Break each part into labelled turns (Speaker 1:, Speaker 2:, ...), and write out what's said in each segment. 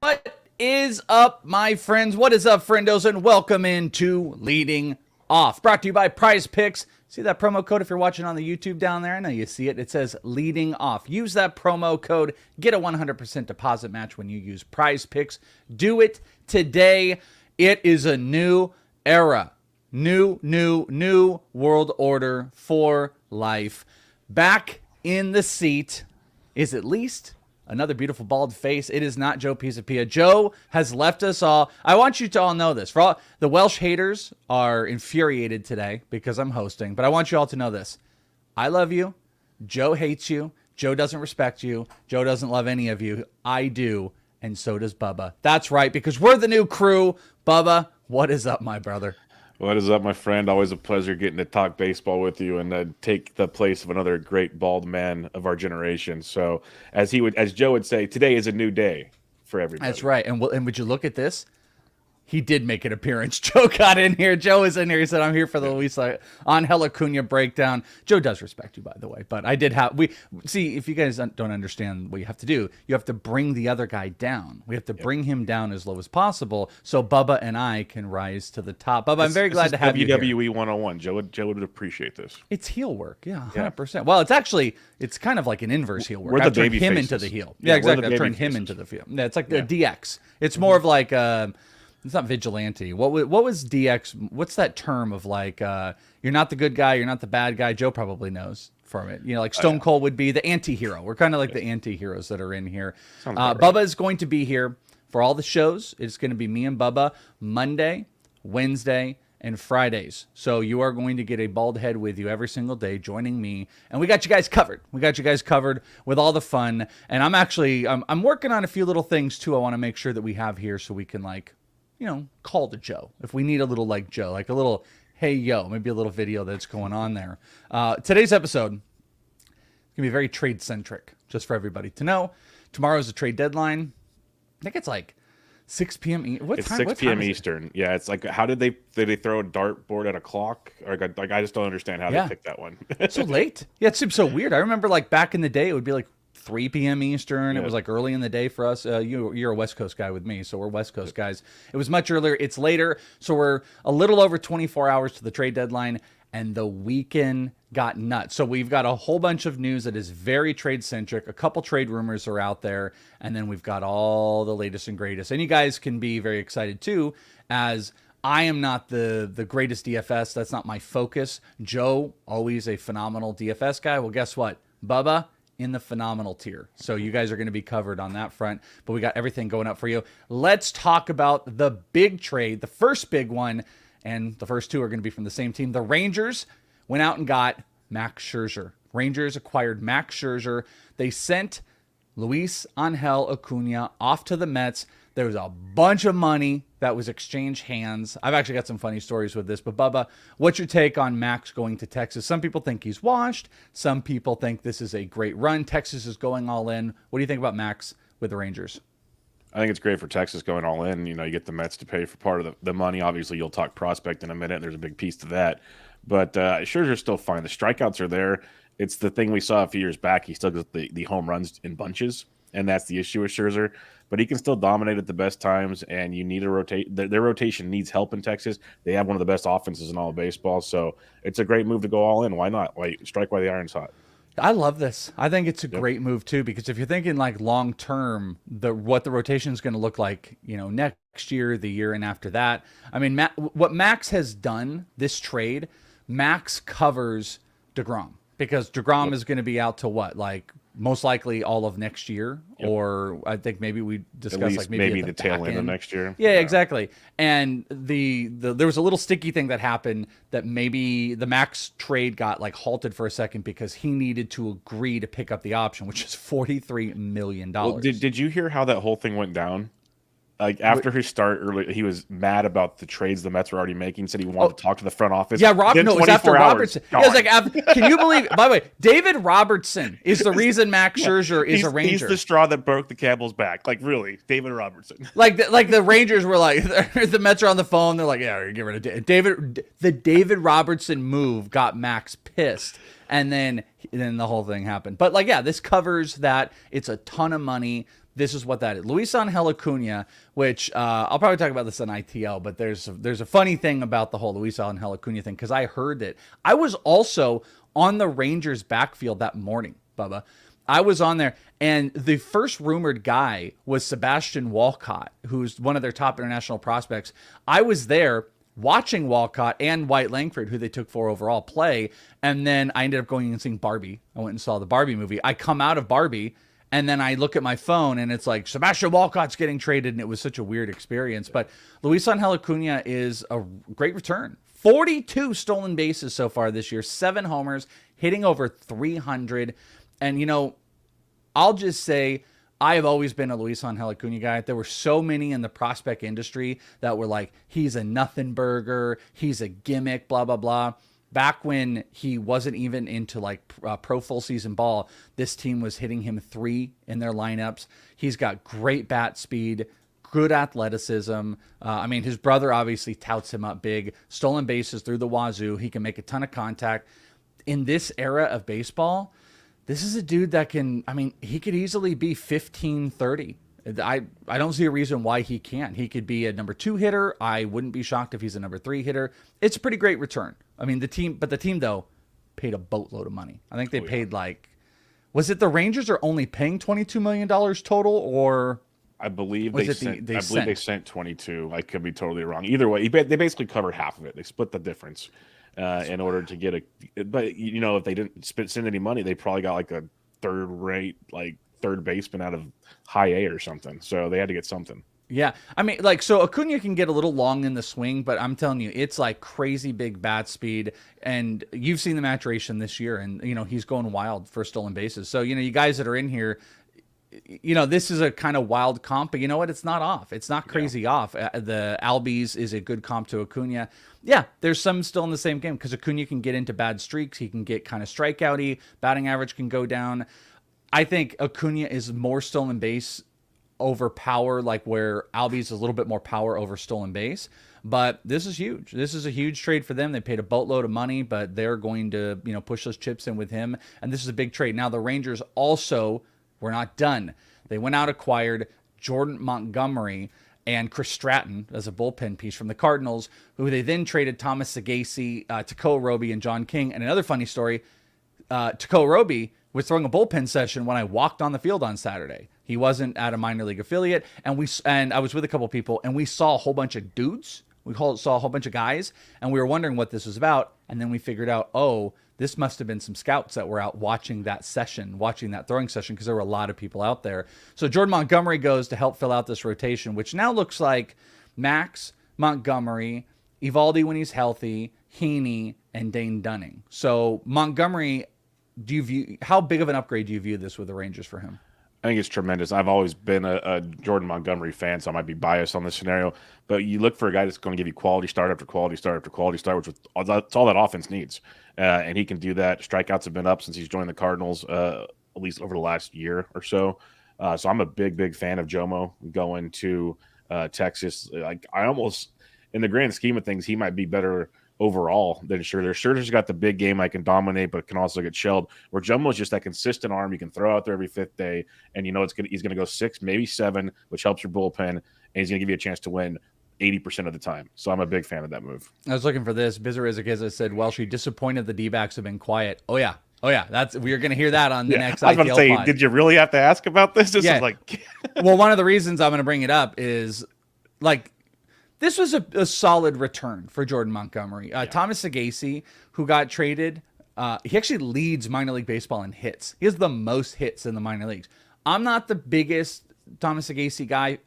Speaker 1: What is up, my friends? What is up, friendos? And welcome into Leading Off. Brought to you by PrizePicks. See that promo code if you're watching on the YouTube down there? I know you see it. It says Leading Off. Use that promo code. Get a 100% deposit match when you use PrizePicks. Do it today. It is a new era. New world order for life. Back in the seat is at least another beautiful bald face. It is not Joe Pisapia. Joe has left us all. I want you to all know this. For all the Welsh haters are infuriated today because I'm hosting, but I want you all to know this. I love you. Joe hates you. Joe doesn't respect you. Joe doesn't love any of you. I do, and so does Bubba. That's right, because we're the new crew. Bubba, what is up, my brother?
Speaker 2: What is up, my friend? Always a pleasure getting to talk baseball with you and take the place of another great bald man of our generation. So, as Joe would say, today is a new day for everybody.
Speaker 1: That's right. And would you look at this? He did make an appearance. Joe got in here. Joe is in here. He said, I'm here for the Luisangel Acuna breakdown. Joe does respect you, by the way. But I did have... See, if you guys don't understand what you have to do, you have to bring the other guy down. We have to bring him down as low as possible so Bubba and I can rise to the top. Bubba, I'm very glad to have you here.
Speaker 2: WWE 101. Joe would appreciate this.
Speaker 1: It's heel work. Yeah, 100%. Well, it's kind of like an inverse heel work.
Speaker 2: We're
Speaker 1: I've
Speaker 2: the
Speaker 1: turned
Speaker 2: baby
Speaker 1: him
Speaker 2: faces.
Speaker 1: into the heel. Yeah, exactly. I've turned him into the heel. Yeah, it's like the DX. It's more of like... It's not vigilante. What was DX? What's that term of like, you're not the good guy, you're not the bad guy? Joe probably knows from it. You know, like Stone Cold would be the anti-hero. We're kind of like the anti-heroes that are in here. Bubba is going to be here for all the shows. It's going to be me and Bubba Monday, Wednesday, and Fridays. So you are going to get a bald head with you every single day joining me. And we got you guys covered. We got you guys covered with all the fun. And I'm working on a few little things too I want to make sure that we have here so we can call to Joe. If we need a little like Joe, like a little, hey, yo, maybe a little video that's going on there. Today's episode is going to be very trade-centric, just for everybody to know. Tomorrow is the trade deadline. I think it's like 6 p.m.
Speaker 2: It's 6 p.m. Eastern. Yeah, it's like, how did they throw a dartboard at a clock? Or like, I just don't understand how they picked that one.
Speaker 1: So late. Yeah, it seems so weird. I remember like back in the day, it would be like 3 p.m. Eastern. Yeah. It was like early in the day for us. You're a West Coast guy with me, so we're West Coast guys. It was much earlier. It's later, so we're a little over 24 hours to the trade deadline, and the weekend got nuts. So we've got a whole bunch of news that is very trade-centric. A couple trade rumors are out there, and then we've got all the latest and greatest. And you guys can be very excited, too, as I am not the greatest DFS. That's not my focus. Joe, always a phenomenal DFS guy. Well, guess what? Bubba, in the phenomenal tier. So you guys are going to be covered on that front, but we got everything going up for you. Let's talk about the big trade, the first big one, and the first two are going to be from the same team. The Rangers went out and got Max Scherzer. Rangers acquired Max Scherzer. They sent Luisangel Acuna off to the Mets. There was a bunch of money that was exchanged hands. I've actually got some funny stories with this, but Bubba, what's your take on Max going to Texas? Some people think he's washed. Some people think this is a great run. Texas is going all in. What do you think about Max with the Rangers?
Speaker 2: I think it's great for Texas going all in. You get the Mets to pay for part of the money. Obviously, you'll talk prospect in a minute. There's a big piece to that. But Scherzer's still fine. The strikeouts are there. It's the thing we saw a few years back. He still gets the home runs in bunches, and that's the issue with Scherzer. But he can still dominate at the best times, and you need to rotate. Their rotation needs help in Texas. They have one of the best offenses in all of baseball, so it's a great move to go all in. Why not? Strike while the iron's hot.
Speaker 1: I love this. I think it's a great move too, because if you're thinking like long term, what the rotation is going to look like, next year, the year and after that. I mean, what Max has done this trade, Max covers DeGrom, because DeGrom is going to be out to what, like most likely all of next year, or I think maybe we discussed like maybe
Speaker 2: the tail end of next year.
Speaker 1: Yeah, exactly. And there was a little sticky thing that happened that maybe the Max trade got like halted for a second because he needed to agree to pick up the option, which is $43 million.
Speaker 2: Well, did you hear how that whole thing went down? Like after his start early, he was mad about the trades the Mets were already making. Said he wanted to talk to the front office.
Speaker 1: Yeah, it was after Robertson. Yeah, it was like, can you believe? By the way, David Robertson is the reason Max Scherzer is a Ranger.
Speaker 2: He's the straw that broke the camel's back. Like really, David Robertson.
Speaker 1: Like the Rangers were like, the Mets are on the phone. They're like, yeah, get rid of David. The David Robertson move got Max pissed, and then the whole thing happened. But like, yeah, this covers that. It's a ton of money. this is what that is. Luisangel Acuna, which I'll probably talk about this on ITL, but there's a funny thing about the whole Luisangel Acuna thing, because I heard that. I was also on the Rangers backfield that morning, Bubba. I was on there, and the first rumored guy was Sebastian Walcott, who's one of their top international prospects. I was there watching Walcott and White Langford, who they took 4 overall, play, and then I ended up going and seeing Barbie. I went and saw the Barbie movie. I come out of Barbie, and then I look at my phone, and it's like, Sebastian Walcott's getting traded, and it was such a weird experience. But Luisangel Acuna is a great return. 42 stolen bases so far this year, 7 homers, hitting over 300. And, you know, I'll just say, I have always been a Luisangel Acuna guy. There were so many in the prospect industry that were like, he's a nothing burger, he's a gimmick, blah, blah, blah. Back when he wasn't even into like pro full season ball, this team was hitting him 3 in their lineups. He's got great bat speed, good athleticism. I mean, his brother obviously touts him up big. Stolen bases through the wazoo. He can make a ton of contact. In this era of baseball, this is a dude that can, I mean, he could easily be 15-30. I don't see a reason why he can't. He could be a number 2 hitter. I wouldn't be shocked if he's a number 3 hitter. It's a pretty great return. I mean, the team though paid a boatload of money. I think they paid like, was it the Rangers are only paying $22 million total, or
Speaker 2: I believe they sent 22. I could be totally wrong. Either way, they basically covered half of it. They split the difference in order to get a. But you know, if they didn't send any money, they probably got like a third baseman out of high A or something. So they had to get something.
Speaker 1: Yeah. I mean, like, so Acuna can get a little long in the swing, but I'm telling you, it's like crazy big bat speed. And you've seen the maturation this year, and, you know, he's going wild for stolen bases. So, you know, you guys that are in here, you know, this is a kind of wild comp, but you know what? It's not off. It's not crazy off. The Albies is a good comp to Acuna. Yeah, there's some still in the same game, because Acuna can get into bad streaks. He can get kind of strikeouty. Batting average can go down. I think Acuna is more stolen base over power, like where Albies is a little bit more power over stolen base. But this is huge. This is a huge trade for them. They paid a boatload of money, but they're going to, you know, push those chips in with him. And this is a big trade. Now, the Rangers also were not done. They went out, acquired Jordan Montgomery and Chris Stratton as a bullpen piece from the Cardinals, who they then traded Thomas Sagasi, Takeo Roby, and John King. And another funny story, Takeo Roby was throwing a bullpen session when I walked on the field on Saturday. He wasn't at a minor league affiliate, and I was with a couple people, and we saw a whole bunch of dudes. We saw a whole bunch of guys, and we were wondering what this was about. And then we figured out, oh, this must have been some scouts that were out watching that throwing session, because there were a lot of people out there. So Jordan Montgomery goes to help fill out this rotation, which now looks like Max, Montgomery, Evaldi when he's healthy, Heaney, and Dane Dunning. So Montgomery, how big of an upgrade do you view this with the Rangers for him?
Speaker 2: I think it's tremendous. I've always been a Jordan Montgomery fan, so I might be biased on this scenario. But you look for a guy that's going to give you quality start after quality start after quality start, that's all that offense needs. And he can do that. Strikeouts have been up since he's joined the Cardinals, at least over the last year or so. So I'm a big fan of Jomo going to Texas. Like, I almost, in the grand scheme of things, he might be better overall than Scherzer. Scherzer's got the big game, I can dominate, but can also get shelled. Where Jomo's just that consistent arm you can throw out there every 5th day, and you know he's going to go 6, maybe 7, which helps your bullpen, and he's going to give you a chance to win 80% of the time. So I'm a big fan of that move.
Speaker 1: I was looking for this. Bizarrizik said, Welsh, disappointed the D-backs have been quiet. Oh yeah. We're going to hear that on the next ITL
Speaker 2: I was about to say,
Speaker 1: pod.
Speaker 2: Did you really have to ask about this? This is like
Speaker 1: well, one of the reasons I'm going to bring it up is, like, this was a solid return for Jordan Montgomery. Thomas Sagasi, who got traded, he actually leads minor league baseball in hits. He has the most hits in the minor leagues. I'm not the biggest Thomas Sagasi guy.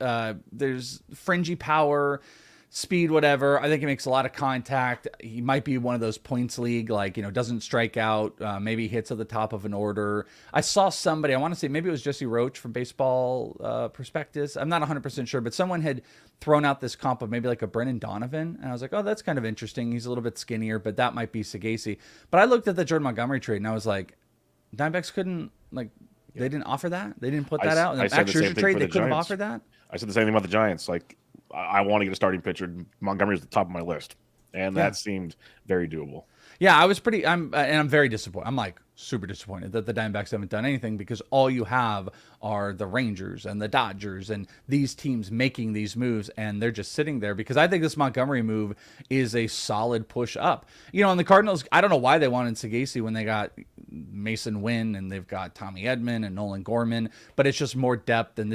Speaker 1: There's fringy power, speed, whatever. I think he makes a lot of contact. He might be one of those points league, like, you know, doesn't strike out, maybe hits at the top of an order. I saw somebody, I want to say maybe it was Jesse Roach from Baseball Prospectus. I'm not 100% sure, but someone had thrown out this comp of maybe like a Brennan Donovan. And I was like, oh, that's kind of interesting. He's a little bit skinnier, but that might be Sagasi. But I looked at the Jordan Montgomery trade and I was like, Diamondbacks couldn't, like, they didn't offer that. They didn't put that out. And the Max Scherzer trade, they couldn't have offered that.
Speaker 2: I said the same thing about the Giants. Like, I want to get a starting pitcher. Montgomery's the top of my list, and that seemed very doable.
Speaker 1: Yeah, I'm very disappointed. I'm like super disappointed that the Diamondbacks haven't done anything, because all you have are the Rangers and the Dodgers and these teams making these moves, and they're just sitting there, because I think this Montgomery move is a solid push up. And the Cardinals, I don't know why they wanted Sagasi when they got Mason Wynn and they've got Tommy Edman and Nolan Gorman, but it's just more depth, and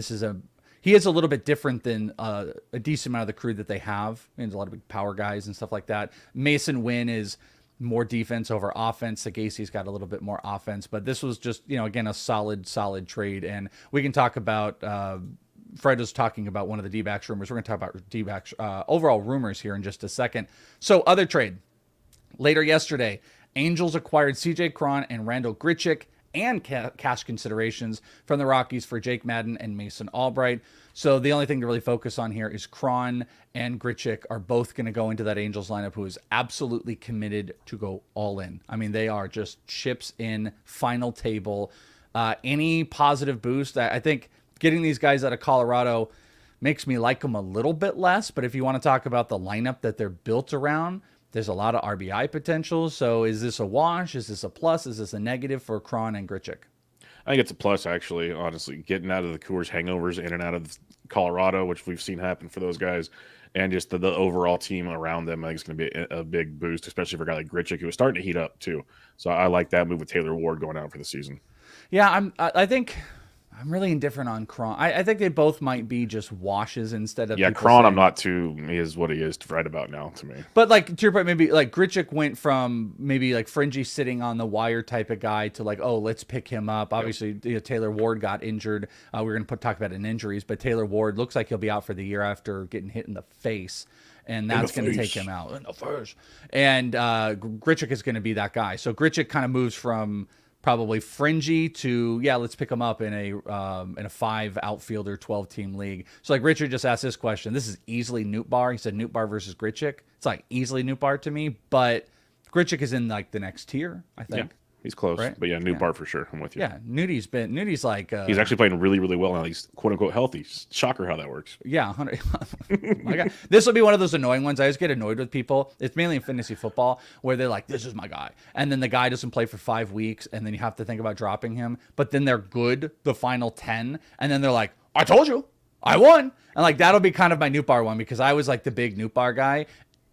Speaker 1: he is a little bit different than a decent amount of the crew that they have. There's a lot of big power guys and stuff like that. Mason Wynn is more defense over offense. Sagasi's got a little bit more offense, but this was just, again, a solid trade. And we can talk about, Fred was talking about one of the D-backs rumors. We're going to talk about D-backs overall rumors here in just a second. So other trade. Later yesterday, Angels acquired C.J. Cron and Randall Grichuk and cash considerations from the Rockies for Jake Madden and Mason Albright. So the only thing to really focus on here is Cron and Grichuk are both going to go into that Angels lineup, who is absolutely committed to go all in. I mean, they are just chips in, final table. Any positive boost, I think getting these guys out of Colorado makes me like them a little bit less. But if you want to talk about the lineup that they're built around, there's a lot of RBI potential. So is this a wash? Is this a plus? Is this a negative for Cron and Grichuk?
Speaker 2: I think it's a plus, actually, honestly. Getting out of the Coors hangovers in and out of Colorado, which we've seen happen for those guys, and just the overall team around them, I think it's going to be a big boost, especially for a guy like Grichuk, who was starting to heat up, too. So I like that move with Taylor Ward going out for the season.
Speaker 1: Yeah, I think I'm really indifferent on Cron. I think they both might be just washes instead of.
Speaker 2: Yeah, Cron, I'm not too. He is what he is right about now to me.
Speaker 1: But like to your point, maybe like Grichuk went from maybe like fringy sitting on the wire type of guy to like, oh, let's pick him up. Obviously, Taylor Ward got injured. We're going to talk about it in injuries, but Taylor Ward looks like he'll be out for the year after getting hit in the face. And that's going to take him out in the face. And Grichuk is going to be that guy. So Grichuk kind of moves from probably fringy to, let's pick him up in a 5 outfielder 12-team league. So like Richard just asked this question. This is easily Nootbaar. He said Nootbaar versus Grichuk. It's like easily Nootbaar to me, but Grichuk is in like the next tier, I think.
Speaker 2: Yeah, he's close.
Speaker 1: Right?
Speaker 2: But Nootbaar for sure. I'm with you.
Speaker 1: Yeah, Nudie's like...
Speaker 2: he's actually playing really, really well now. He's quote-unquote healthy. Shocker how that works.
Speaker 1: Yeah, 100. My God. This will be one of those annoying ones. I always get annoyed with people. It's mainly in fantasy football where they're like, this is my guy. And then the guy doesn't play for 5 weeks, and then you have to think about dropping him. But then they're good the final 10, and then they're like, I told you. I won. And like that'll be kind of my Nootbaar one, because I was like the big Nootbaar guy.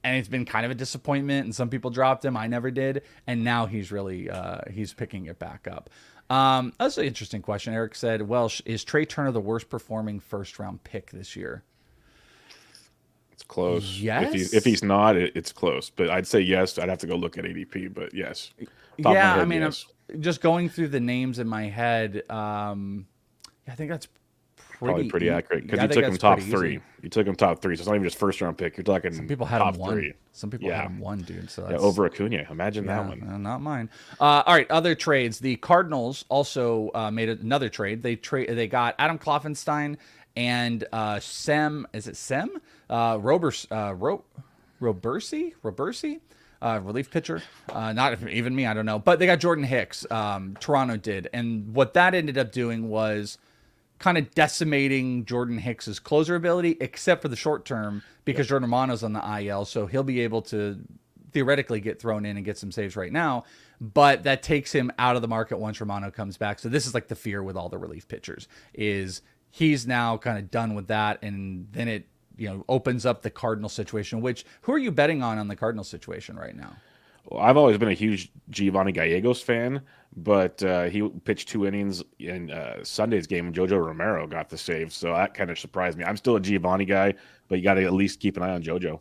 Speaker 1: And it's been kind of a disappointment, and some people dropped him. I never did. And now he's really he's picking it back up. That's an interesting question. Eric said, Welsh, is Trey Turner the worst performing first-round pick this year?
Speaker 2: It's close.
Speaker 1: Yes.
Speaker 2: If he's not, it's close. But I'd say yes. I'd have to go look at ADP, but yes.
Speaker 1: Yeah, I mean, yes. Just going through the names in my head, I think that's
Speaker 2: probably pretty accurate, because you took him top 3. You took him top 3, so it's not even just first round pick. You're talking
Speaker 1: some people had
Speaker 2: top
Speaker 1: him 1.
Speaker 2: 3.
Speaker 1: Some people had him 1, dude. So that's,
Speaker 2: over Acuna. Imagine that one.
Speaker 1: Not mine. All right, other trades. The Cardinals also made another trade. They got Adam Kloffenstein and Sem. Is it Sem? Robersi? Relief pitcher. Not even me. I don't know. But they got Jordan Hicks. Toronto did, and what that ended up doing was kind of decimating Jordan Hicks's closer ability, except for the short term, because Jordan Romano's on the IL, so he'll be able to theoretically get thrown in and get some saves right now. But that takes him out of the market once Romano comes back. So this is like the fear with all the relief pitchers, is he's now kind of done with that, and then it opens up the Cardinal situation. Which, who are you betting on the Cardinal situation right now?
Speaker 2: Well, I've always been a huge Giovanni Gallegos fan, but he pitched 2 innings in Sunday's game when JoJo Romero got the save, so that kind of surprised me. I'm still a Giovanni guy, but you got to at least keep an eye on JoJo.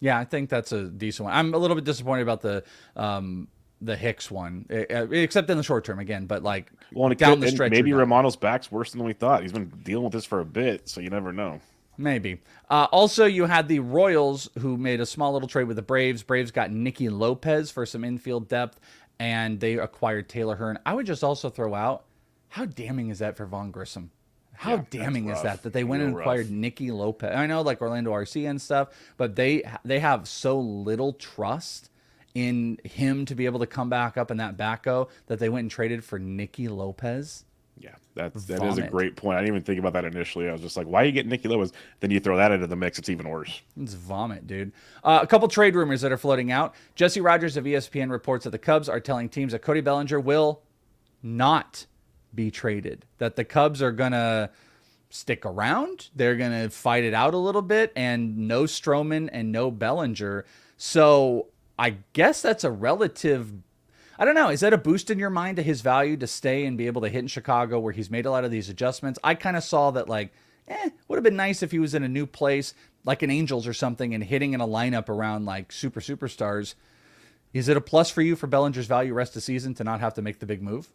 Speaker 2: Yeah,
Speaker 1: I think that's a decent one. I'm a little bit disappointed about the Hicks one, except in the short term again, but like down the stretch.
Speaker 2: Maybe Romano's back's worse than we thought. He's been dealing with this for a bit, so you never know.
Speaker 1: Maybe. Also, you had the Royals, who made a small little trade with the Braves. Braves got Nicky Lopez for some infield depth, and they acquired Taylor Hearn. I would just also throw out, how damning is that for Vaughn Grissom? How damning is that they went and acquired Nicky Lopez? I know, like Orlando Arcia and stuff, but they have so little trust in him to be able to come back up in that back that they went and traded for Nicky Lopez.
Speaker 2: Yeah, that is a
Speaker 1: Vomit.
Speaker 2: great point. I didn't even think about that initially. I was just like, why are you getting Nicky Lopez? Then you throw that into the mix, it's even worse.
Speaker 1: It's vomit, dude. A couple trade rumors that are floating out. Jesse Rogers of ESPN reports that the Cubs are telling teams that Cody Bellinger will not be traded, that the Cubs are going to stick around. They're going to fight it out a little bit, and no Stroman and no Bellinger. So I guess that's a relative, I don't know. Is that a boost in your mind to his value to stay and be able to hit in Chicago where he's made a lot of these adjustments? I kind of saw that like, would have been nice if he was in a new place like an Angels or something and hitting in a lineup around like superstars. Is it a plus for you for Bellinger's value rest of season to not have to make the big move?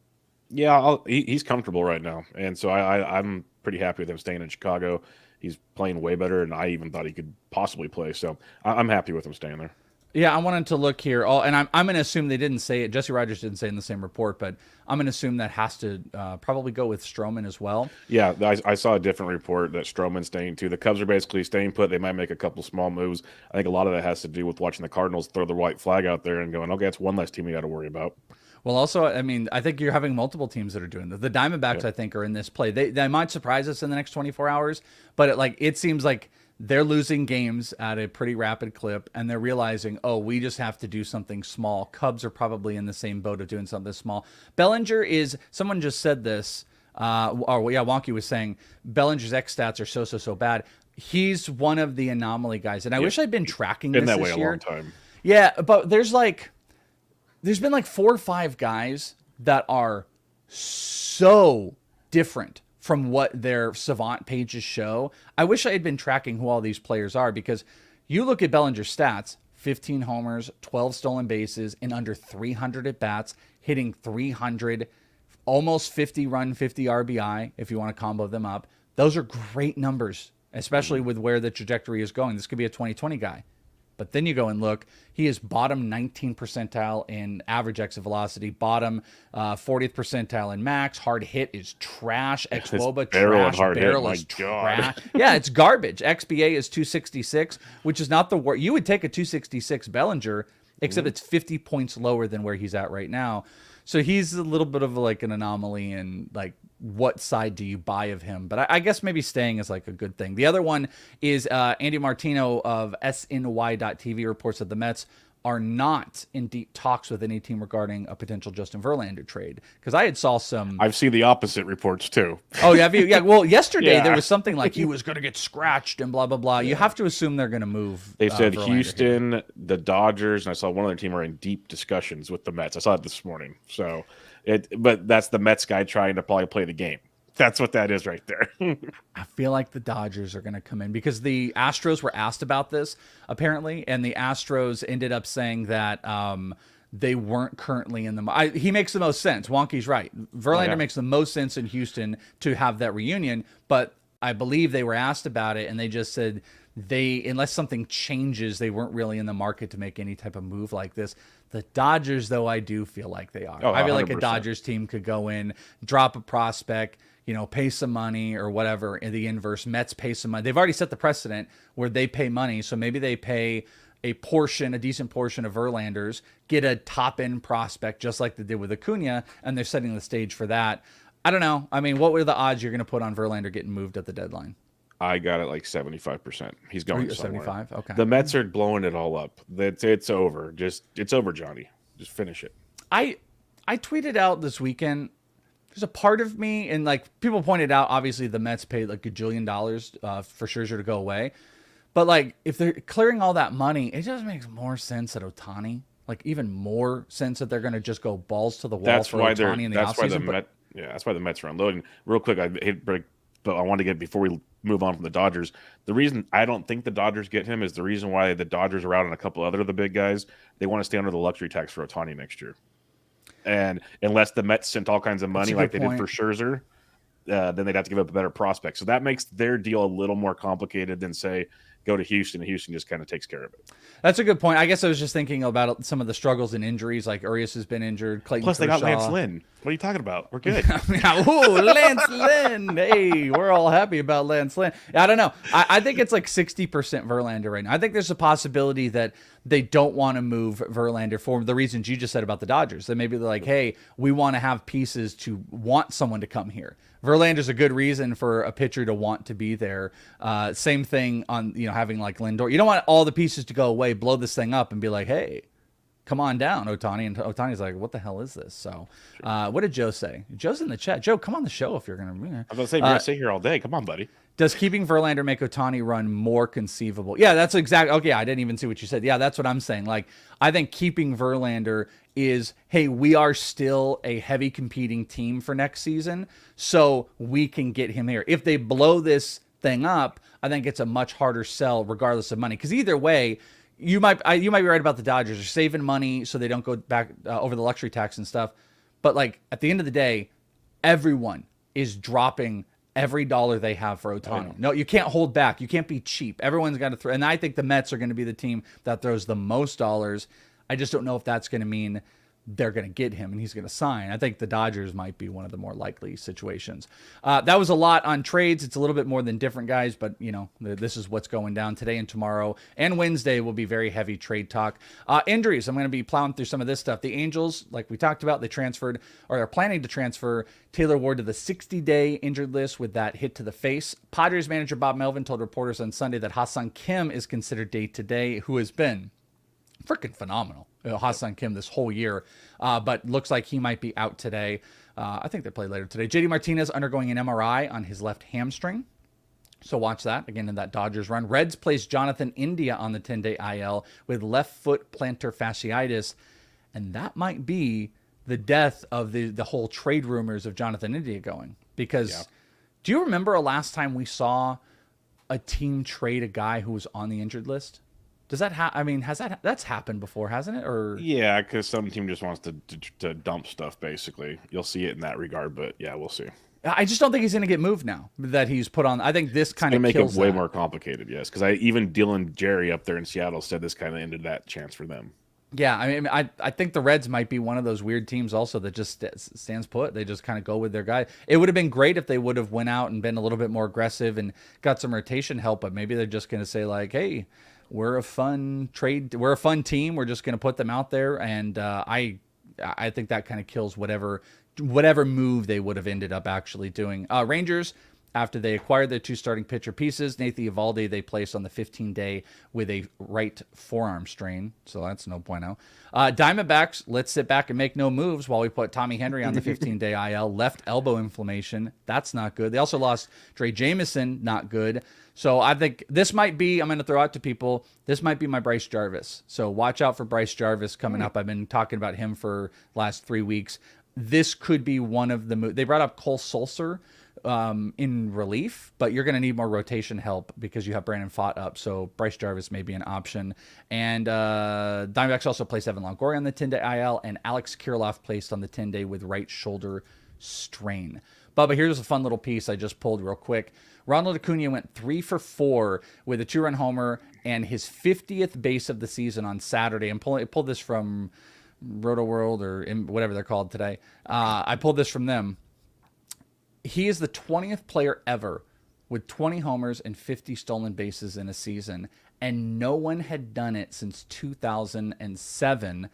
Speaker 2: Yeah, he's comfortable right now. And so I'm pretty happy with him staying in Chicago. He's playing way better than I even thought he could possibly play. So I'm happy with him staying there.
Speaker 1: Yeah, I wanted to look here. And I'm going to assume they didn't say it. Jesse Rogers didn't say in the same report, but I'm going to assume that has to probably go with Stroman as well.
Speaker 2: Yeah, I saw a different report that Stroman's staying too. The Cubs are basically staying put. They might make a couple small moves. I think a lot of that has to do with watching the Cardinals throw the white flag out there and going, okay, that's one less team we got to worry about.
Speaker 1: Well, also, I mean, I think you're having multiple teams that are doing that. The Diamondbacks, I think, are in this play. They might surprise us in the next 24 hours, but it seems like they're losing games at a pretty rapid clip, and they're realizing, oh, we just have to do something small. Cubs are probably in the same boat of doing something small. Bellinger is, someone just said this, Wonky was saying, Bellinger's X stats are so bad. He's one of the anomaly guys, and I wish I'd been tracking this
Speaker 2: that
Speaker 1: this
Speaker 2: way
Speaker 1: year.
Speaker 2: A long time.
Speaker 1: Yeah, but there's been like 4 or 5 guys that are so different from what their savant pages show. I wish I had been tracking who all these players are, because you look at Bellinger's stats, 15 homers, 12 stolen bases, in under 300 at bats, hitting 300, almost 50 run, 50 RBI, if you want to combo them up. Those are great numbers, especially with where the trajectory is going. This could be a 2020 guy. But then you go and look, he is bottom 19th percentile in average exit velocity, bottom 40th percentile in max. Hard hit is trash. XwOBA trash. Barrel is trash. Yeah, it's garbage. XBA is 266, which is not the worst. You would take a 266 Bellinger, except it's 50 points lower than where he's at right now. So he's a little bit of like an anomaly, and like, what side do you buy of him? But I guess maybe staying is like a good thing. The other one is Andy Martino of SNY.TV reports that the Mets are not in deep talks with any team regarding a potential Justin Verlander trade. Because I had saw some...
Speaker 2: I've seen the opposite reports too.
Speaker 1: Oh, yeah? Yeah, well, yesterday there was something like he was going to get scratched and blah, blah, blah. You have to assume they're going to move.
Speaker 2: They said
Speaker 1: Verlander
Speaker 2: Houston,
Speaker 1: here.
Speaker 2: the Dodgers, and I saw one other team are in deep discussions with the Mets. I saw it this morning. So, but that's the Mets guy trying to probably play the game. That's what that is right there.
Speaker 1: I feel like the Dodgers are going to come in, because the Astros were asked about this, apparently, and the Astros ended up saying that they weren't currently in the... he makes the most sense. Wonky's right. Verlander makes the most sense in Houston to have that reunion, but I believe they were asked about it, and they just said unless something changes, they weren't really in the market to make any type of move like this. The Dodgers, though, I do feel like they are. I feel like a Dodgers team could go in, drop a prospect, pay some money or whatever. In the inverse, Mets pay some money. They've already set the precedent where they pay money, so maybe they pay a decent portion of Verlander's, get a top-end prospect just like they did with Acuna, and they're setting the stage for that. I don't know. I mean, what were the odds you're going to put on Verlander getting moved at the deadline?
Speaker 2: I got it like 75%. He's going somewhere.
Speaker 1: 75? Okay.
Speaker 2: The Mets are blowing it all up. It's over. It's over, Johnny. Just finish it.
Speaker 1: I tweeted out this weekend, there's a part of me, and like people pointed out, obviously the Mets paid like $1 gajillion for Scherzer to go away. But like, if they're clearing all that money, it just makes more sense at Ohtani. Like, even more sense that they're going to just go balls to the wall for Ohtani in the offseason.
Speaker 2: That's why the Mets are unloading. Real quick, I hate break, but I want to get, before we move on from the Dodgers, the reason I don't think the Dodgers get him is the reason why the Dodgers are out on a couple other of the big guys. They want to stay under the luxury tax for Ohtani next year. And unless the Mets sent all kinds of money like they did for Scherzer, then they'd have to give up a better prospect. So that makes their deal a little more complicated than, say, go to Houston, and Houston just kind of takes care of it.
Speaker 1: That's a good point. I guess I was just thinking about some of the struggles and injuries, like Urias has been injured. Clayton
Speaker 2: Plus, they got
Speaker 1: Kershaw.
Speaker 2: Lance Lynn. What are you talking about? We're good.
Speaker 1: Ooh, Lance Lynn. Hey, we're all happy about Lance Lynn. I don't know. I think it's like 60% Verlander right now. I think there's a possibility that they don't want to move Verlander for the reasons you just said about the Dodgers. That maybe they're like, hey, we want to have pieces to want someone to come here. Verlander's a good reason for a pitcher to want to be there. Same thing on having like Lindor. You don't want all the pieces to go away, blow this thing up, and be like, hey, come on down, Ohtani. And Ohtani's like, what the hell is this? So what did Joe say? Joe's in the chat. Joe, come on the show if you're going to.
Speaker 2: I was going to say, we're going to sit here all day. Come on, buddy.
Speaker 1: Does keeping Verlander make Ohtani run more conceivable? Yeah, that's exactly. Okay, I didn't even see what you said. Yeah, that's what I'm saying. Like, I think keeping Verlander is, hey, we are still a heavy competing team for next season, so we can get him here. If they blow this thing up, I think it's a much harder sell regardless of money. Because either way, you might be right about the Dodgers. They're saving money so they don't go back over the luxury tax and stuff. But like at the end of the day, everyone is dropping every dollar they have for Ohtani. No, you can't hold back. You can't be cheap. Everyone's got to throw. And I think the Mets are going to be the team that throws the most dollars. I just don't know if that's going to mean they're going to get him and he's going to sign. I think the Dodgers might be one of the more likely situations. That was a lot on trades. It's a little bit more than different guys, but this is what's going down today and tomorrow. And Wednesday will be very heavy trade talk. Injuries. I'm going to be plowing through some of this stuff. The Angels, like we talked about, they transferred or are planning to transfer Taylor Ward to the 60-day injured list with that hit to the face. Padres manager Bob Melvin told reporters on Sunday that Ha-Seong Kim is considered day-to-day, who has been freaking phenomenal. Ha-Seong Kim this whole year, but looks like he might be out today. I think they play later today. JD Martinez undergoing an MRI on his left hamstring. So watch that again in that Dodgers run. Reds placed Jonathan India on the 10-day IL with left foot plantar fasciitis. And that might be the death of the whole trade rumors of Jonathan India going. Because do you remember a last time we saw a team trade a guy who was on the injured list? Does that that's happened before, hasn't it? Or
Speaker 2: yeah, because some team just wants to dump stuff. Basically, you'll see it in that regard. But yeah, we'll see.
Speaker 1: I just don't think he's going to get moved now that he's put on. I think this kind of
Speaker 2: make
Speaker 1: kills
Speaker 2: it way more complicated. Yes, because even Dylan Jerry up there in Seattle said this kind of ended that chance for them.
Speaker 1: Yeah, I think the Reds might be one of those weird teams also that just stands put. They just kind of go with their guy. It would have been great if they would have went out and been a little bit more aggressive and got some rotation help. But maybe they're just going to say like, hey, we're a fun trade. We're a fun team. We're just going to put them out there. And I think that kind of kills whatever move they would have ended up actually doing. Rangers, after they acquired their two starting pitcher pieces, Nathan Eovaldi, they placed on the 15-day with a right forearm strain. So that's no bueno. Diamondbacks, let's sit back and make no moves while we put Tommy Henry on the 15-day IL. Left elbow inflammation. That's not good. They also lost Dre Jameson. Not good. So I think this might be, I'm going to throw out to people, this might be my Bryce Jarvis. So watch out for Bryce Jarvis coming up. I've been talking about him for the last 3 weeks. This could be one of the moves. They brought up Cole Sulser in relief, but you're going to need more rotation help because you have Brandon Pfaadt up. So Bryce Jarvis may be an option. And Diamondbacks also placed Evan Longoria on the 10-day IL and Alex Kirilloff placed on the 10-day with right shoulder strain. Bubba, here's a fun little piece I just pulled real quick. Ronald Acuna went 3 for 4 with a 2-run homer and his 50th base of the season on Saturday. And pulled this from Roto World or whatever they're called today. I pulled this from them. He is the 20th player ever with 20 homers and 50 stolen bases in a season, and no one had done it since 2007.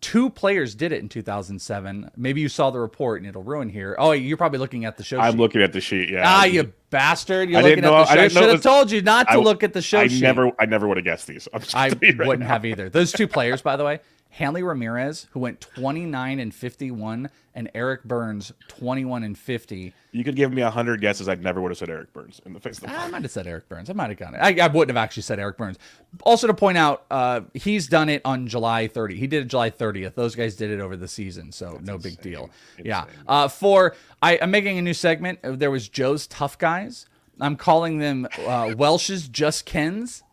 Speaker 1: 2 players did it in 2007. Maybe you saw the report, and it'll ruin here. Oh, you're probably looking at the show sheet.
Speaker 2: I'm looking at the sheet, yeah.
Speaker 1: You bastard. You're looking at the show. I should have told you not to look at the show sheet.
Speaker 2: I never would have guessed these.
Speaker 1: I wouldn't have either. Those 2 players, by the way, Hanley Ramirez, who went 29 and 51, and Eric Burns, 21 and 50.
Speaker 2: You could give me 100 guesses. I never would have said Eric Burns in the face of the
Speaker 1: I might have said Eric Burns. I might have gotten it. I wouldn't have actually said Eric Burns. Also to point out, he's done it on July 30. He did it July 30th. Those guys did it over the season, so that's no big deal. Insane. Yeah. I'm making a new segment. There was Joe's Tough Guys. I'm calling them Welsh's Just Kens.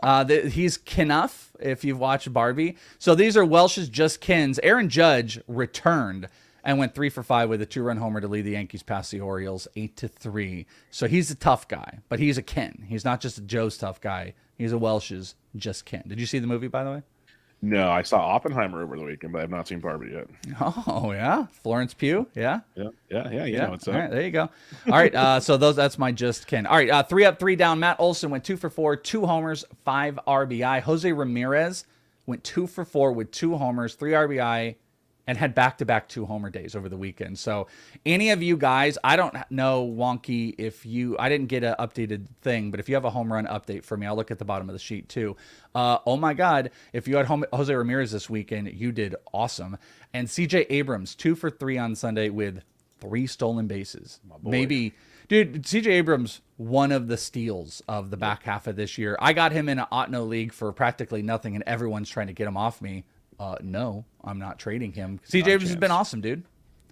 Speaker 1: He's Kenough, if you've watched Barbie. So these are Welsh's Just Kens. Aaron Judge returned and went 3 for 5 with a 2-run homer to lead the Yankees past the Orioles 8-3. So he's a tough guy, but he's a Ken. He's not just a Joe's tough guy. He's a Welsh's just Ken. Did you see the movie, by the way?
Speaker 2: No, I saw Oppenheimer over the weekend, but I have not seen part of it yet.
Speaker 1: Oh, yeah? Florence Pugh? Yeah?
Speaker 2: Yeah. What's up?
Speaker 1: All right, there you go. All right, so that's my just Ken. All right, 3 up, 3 down. Matt Olson went 2 for 4, 2 homers, 5 RBI. Jose Ramirez went 2 for 4 with 2 homers, 3 RBI, and had back-to-back 2-homer days over the weekend. So any of you guys, I don't know, Wonky, I didn't get an updated thing, but if you have a home run update for me, I'll look at the bottom of the sheet too. Oh my God, if you had Jose Ramirez this weekend, you did awesome. And CJ Abrams, 2 for 3 on Sunday with 3 stolen bases. Maybe, dude, CJ Abrams, one of the steals of the back half of this year. I got him in an Otno league for practically nothing, and everyone's trying to get him off me. No, I'm not trading him. CJ Abrams has been awesome, dude.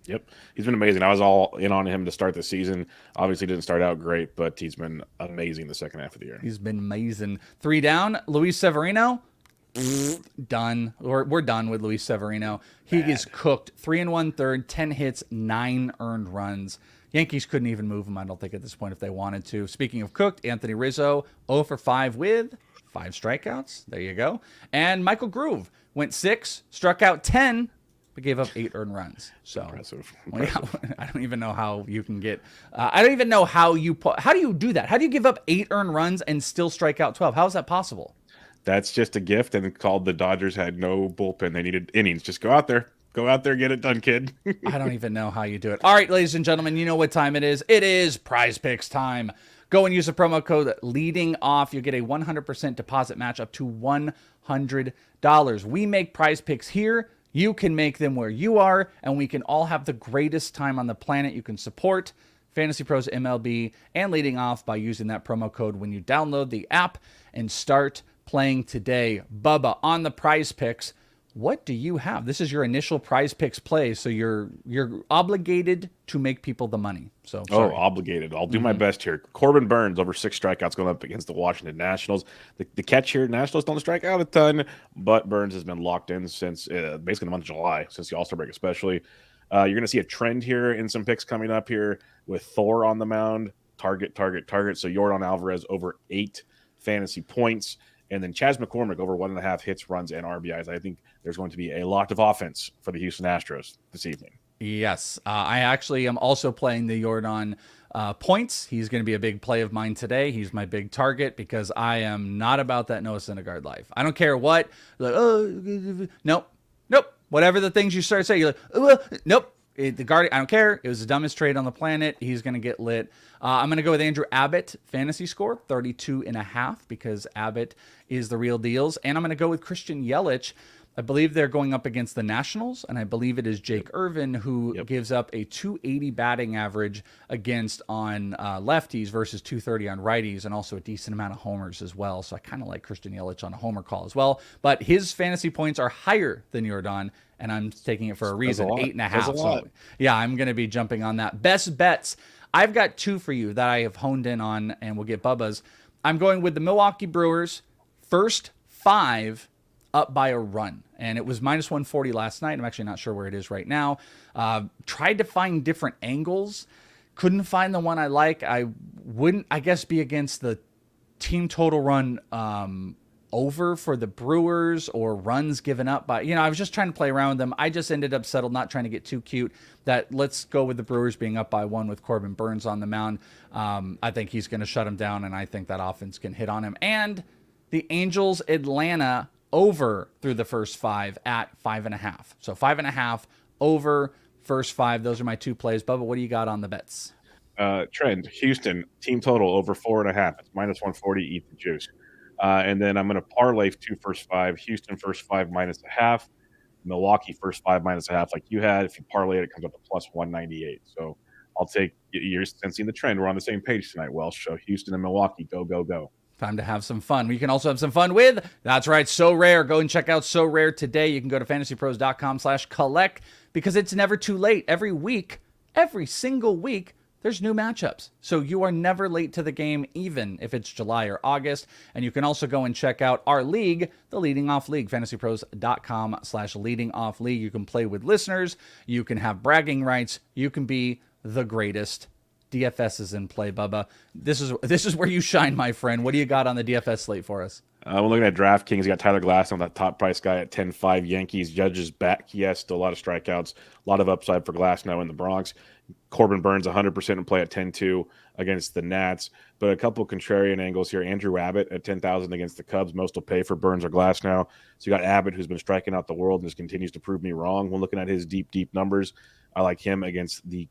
Speaker 2: Yep. He's been amazing. I was all in on him to start the season. Obviously didn't start out great, but he's been amazing the second half of the year.
Speaker 1: He's been amazing. 3 down, Luis Severino. Done. We're done with Luis Severino. He is cooked. 3 1/3, 10 hits, 9 earned runs. Yankees couldn't even move him, I don't think, at this point if they wanted to. Speaking of cooked, Anthony Rizzo, 0 for 5 with 5 strikeouts. There you go. And Michael Groove went 6, struck out 10, but gave up 8 earned runs. So
Speaker 2: Impressive.
Speaker 1: I don't even know how you can get. I don't even know how do you do that? How do you give up 8 earned runs and still strike out 12? How is that possible?
Speaker 2: That's just a gift, and called the Dodgers had no bullpen. They needed innings. Just go out there, get it done, kid.
Speaker 1: I don't even know how you do it. All right, ladies and gentlemen, you know what time it is. It is PrizePicks time. Go and use the promo code leading off. You'll get a 100% deposit match up to $100. We make PrizePicks here. You can make them where you are, and we can all have the greatest time on the planet. You can support FantasyPros MLB and leading off by using that promo code when you download the app and start playing today. Bubba, on the PrizePicks, what do you have? This is your initial PrizePicks play, so you're obligated to make people the money. So sorry.
Speaker 2: Obligated. I'll do my best here. Corbin Burns over 6 strikeouts going up against the Washington Nationals. The catch here, Nationals don't strike out a ton, but Burns has been locked in since basically the month of July, since the All-Star break especially. You're going to see a trend here in some picks coming up here with Thor on the mound, target. So Yordan Alvarez over 8 fantasy points. And then Chas McCormick over 1.5 hits, runs, and RBIs. I think there's going to be a lot of offense for the Houston Astros this evening.
Speaker 1: Yes. I actually am also playing the Yordan points. He's going to be a big play of mine today. He's my big target because I am not about that Noah Syndergaard life. I don't care what. Like, nope. Whatever the things you start saying, you're like, nope. The Guardian, I don't care. It was the dumbest trade on the planet. He's going to get lit. I'm going to go with Andrew Abbott, fantasy score, 32.5, because Abbott is the real deals. And I'm going to go with Christian Yelich. I believe they're going up against the Nationals, and I believe it is Jake Irvin who gives up a 280 batting average against on lefties versus 230 on righties, and also a decent amount of homers as well. So I kind of like Christian Yelich on a homer call as well. But his fantasy points are higher than Yordan, and I'm taking it for a reason, 8.5. So yeah, I'm going to be jumping on that. Best bets. I've got 2 for you that I have honed in on, and we'll get Bubba's. I'm going with the Milwaukee Brewers, first 5 up by a run, and it was minus 140 last night. I'm actually not sure where it is right now. Tried to find different angles, couldn't find the one I like. I wouldn't, I guess, be against the team total run over for the Brewers or runs given up by, I was just trying to play around with them. I just ended up settled, not trying to get too cute, that let's go with the Brewers being up by 1 with Corbin Burns on the mound. I think he's going to shut him down, and I think that offense can hit on him. And the Angels Atlanta over through the first 5 at 5.5. So 5.5 over first 5. Those are my 2 plays. Bubba, what do you got on the bets?
Speaker 2: Trend, Houston, team total over 4.5. It's minus 140, eat the juice. And then I'm going to parlay 2 first 5. Houston first 5 minus 0.5. Milwaukee first 5 minus 0.5 like you had. If you parlay it, it comes up to plus 198. So I'll take, you're sensing the trend. We're on the same page tonight, Welsh. So Houston and Milwaukee, go.
Speaker 1: Time to have some fun. We can also have some fun with, that's right, So Rare. Go and check out So Rare today. You can go to fantasypros.com/collect because it's never too late. Every week, every single week, there's new matchups. So you are never late to the game, even if it's July or August. And you can also go and check out our league, the Leading Off League, fantasypros.com/leading off league. You can play with listeners. You can have bragging rights. You can be the greatest. DFS is in play, Bubba. This is where you shine, my friend. What do you got on the DFS slate for us?
Speaker 2: We're looking at DraftKings. You got Tyler Glasnow, that top price guy at 10-5. Yankees, Judges back. Yes, still a lot of strikeouts, a lot of upside for Glasnow in the Bronx. Corbin Burns 100% in play at 10-2 against the Nats. But a couple contrarian angles here. Andrew Abbott at 10,000 against the Cubs. Most will pay for Burns or Glasnow. So you got Abbott, who's been striking out the world and just continues to prove me wrong when looking at his deep numbers. I like him against the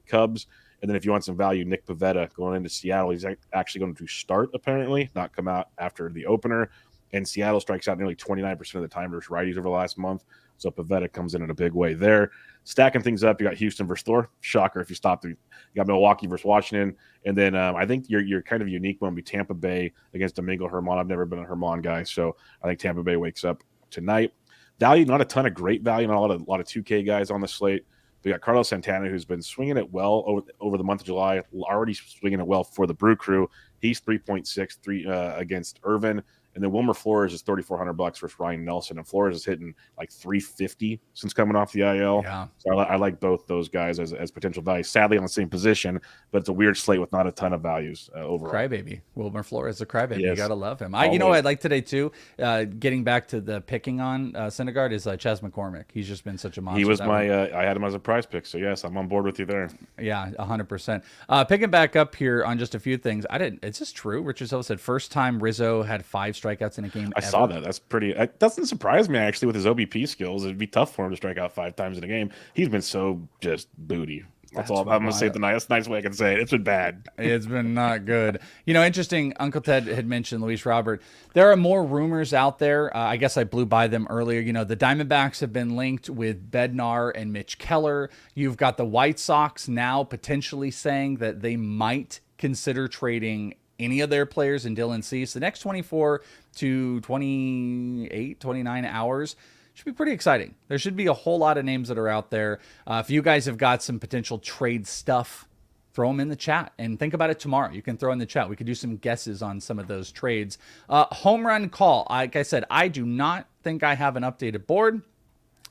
Speaker 2: Cubs. And then if you want some value, Nick Pivetta going into Seattle. He's actually going to start, apparently, not come out after the opener. And Seattle strikes out nearly 29% of the time versus righties over the last month. So Pivetta comes in a big way there. Stacking things up, you got Houston versus Thor. Shocker if you stop. You got Milwaukee versus Washington. And then I think your kind of unique one would be Tampa Bay against Domingo Germán. I've never been a Germán guy, so I think Tampa Bay wakes up tonight. Value, not a ton of great value, not a lot of 2K guys on the slate. We got Carlos Santana, who's been swinging it well over the month of July, already swinging it well for the Brew Crew. He's 3.63 against Irvin. And then Wilmer Flores is $3,400 versus Ryan Nelson. And Flores is hitting like 350 since coming off the IL.
Speaker 1: Yeah.
Speaker 2: So I like both those guys as potential values. Sadly, on the same position, but it's a weird slate with not a ton of values overall.
Speaker 1: Crybaby. Wilmer Flores, a crybaby.
Speaker 2: Yes.
Speaker 1: You got to love him.
Speaker 2: Always.
Speaker 1: You know what I'd like today, too? Getting back to the picking on Syndergaard is Chas McCormick. He's just been such a monster.
Speaker 2: He was I had him as a prize pick. So, yes, I'm on board with you there.
Speaker 1: Yeah, 100%. Picking back up here on just a few things. Is this true? Richard Silva said first time Rizzo had 5 strikeouts in a game.
Speaker 2: I saw that. That's pretty. It doesn't surprise me, actually, with his OBP skills. It'd be tough for him to strike out 5 times in a game. He's been so just booty. That's all I'm going to say. That's the nice way I can say it. It's been bad.
Speaker 1: It's been not good. Interesting. Uncle Ted had mentioned Luis Robert. There are more rumors out there. I guess I blew by them earlier. The Diamondbacks have been linked with Bednar and Mitch Keller. You've got the White Sox now potentially saying that they might consider trading any of their players in Dylan Cease. The next 24 to 28, 29 hours should be pretty exciting. There should be a whole lot of names that are out there. If you guys have got some potential trade stuff, throw them in the chat and think about it tomorrow. You can throw in the chat. We could do some guesses on some of those trades. Home run call. Like I said, I do not think I have an updated board.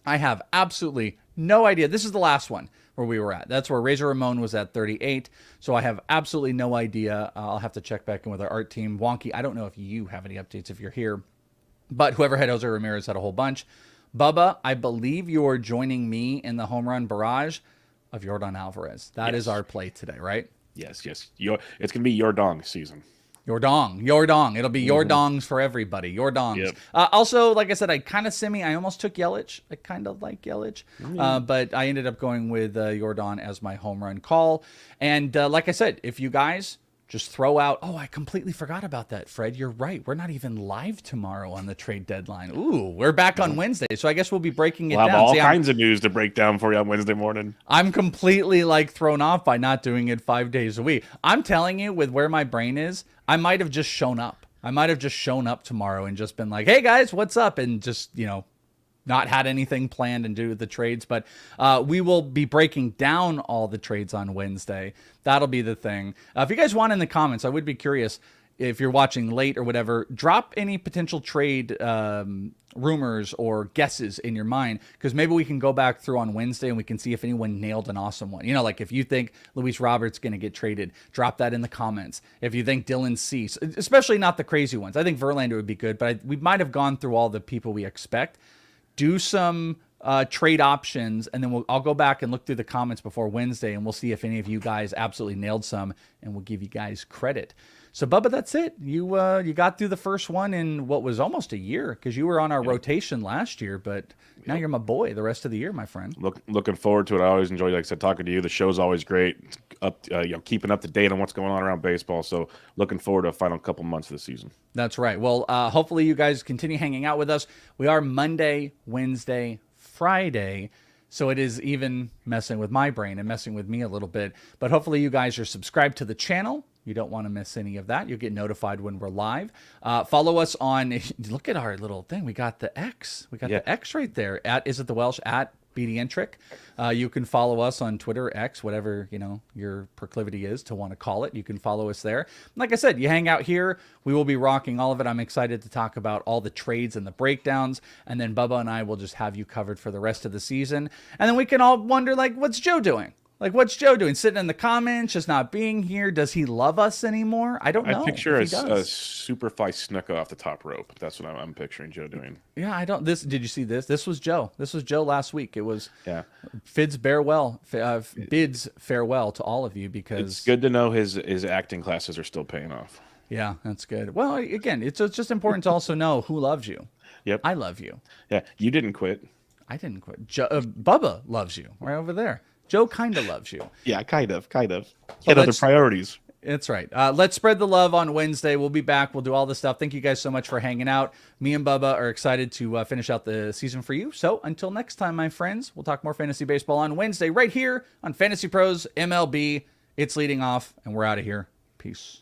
Speaker 1: I have absolutely no idea. This is the last one where we were at. That's where Razor Ramon was at 38. So I have absolutely no idea. I'll have to check back in with our art team. Wonky, I don't know if you have any updates if you're here, but whoever had Jose Ramirez had a whole bunch. Bubba, I believe you're joining me in the home run barrage of Yordan Alvarez. That is our play today, right?
Speaker 2: Yes. It's going to be your dong season.
Speaker 1: Your dong. It'll be your dongs for everybody. Your dongs.
Speaker 2: Yep.
Speaker 1: Also, like I said, I almost took Yelich. I kind of like Yelich, but I ended up going with Yordan as my home run call. And like I said, if you guys just throw out, I completely forgot about that, Fred. You're right. We're not even live tomorrow on the trade deadline. Ooh, we're back on Wednesday. So I guess we'll be breaking it down.
Speaker 2: We'll have all kinds of news to break down for you on Wednesday morning.
Speaker 1: I'm completely thrown off by not doing it 5 days a week. I'm telling you, with where my brain is, I might have just shown up. I might have just shown up tomorrow and just been like, hey guys, what's up? And just, not had anything planned and do the trades, but we will be breaking down all the trades on Wednesday. That'll be the thing. If you guys want in the comments, I would be curious if you're watching late or whatever, drop any potential trade rumors or guesses in your mind, because maybe we can go back through on Wednesday and we can see if anyone nailed an awesome one. If you think Luis Robert's going to get traded, drop that in the comments. If you think Dylan Cease, especially not the crazy ones. I think Verlander would be good, but we might have gone through all the people we expect. Do some trade options, and then I'll go back and look through the comments before Wednesday, and we'll see if any of you guys absolutely nailed some, and we'll give you guys credit. So, Bubba, that's it. You got through the first one in what was almost a year, because you were on our rotation last year, but now you're my boy the rest of the year, my friend.
Speaker 2: Looking forward to it. I always enjoy, like I said, talking to you. The show's always great. Keeping up to date on what's going on around baseball. So, looking forward to a final couple months of the season. That's
Speaker 1: right. Well, hopefully you guys continue hanging out with us. We are Monday, Wednesday, Friday. So it is even messing with my brain and messing with me a little bit. But hopefully you guys are subscribed to the channel. You don't want to miss any of that. You'll get notified when we're live. Follow us on, look at our little thing. We got the X. We got the X right there. Is it the Welsh? At BDentric. You can follow us on Twitter, X, whatever your proclivity is to want to call it. You can follow us there. Like I said, you hang out here. We will be rocking all of it. I'm excited to talk about all the trades and the breakdowns, and then Bubba and I will just have you covered for the rest of the season. And then we can all wonder, like, what's Joe doing? Like, what's Joe doing? Sitting in the comments, just not being here? Does he love us anymore? I don't know.
Speaker 2: I picture a Superfly Snuka off the top rope. That's what I'm picturing Joe doing.
Speaker 1: Yeah, I don't. Did you see this? This was Joe. This was Joe last week. It was bids farewell to all of you, because
Speaker 2: it's good to know his acting classes are still paying off.
Speaker 1: Yeah, that's good. Well, again, it's just important to also know who loves you.
Speaker 2: Yep,
Speaker 1: I love you.
Speaker 2: Yeah, you didn't quit.
Speaker 1: I didn't quit. Bubba loves you right over there. Joe kind of loves you.
Speaker 2: Yeah, kind of. He had other priorities.
Speaker 1: That's right. Let's spread the love on Wednesday. We'll be back. We'll do all this stuff. Thank you guys so much for hanging out. Me and Bubba are excited to finish out the season for you. So until next time, my friends, we'll talk more fantasy baseball on Wednesday right here on Fantasy Pros MLB. It's leading off, and we're out of here. Peace.